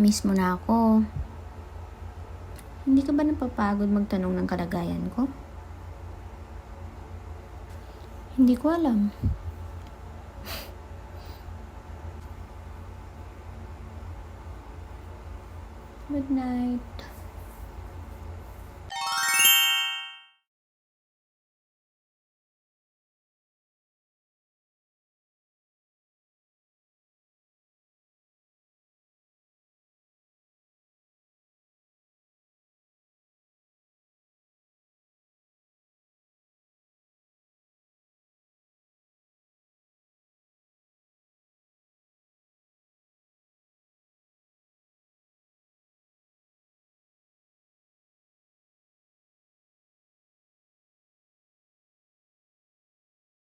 Miss mo na ako. Hindi ka ba napapagod magtanong ng kalagayan ko? Hindi ko alam. Good night.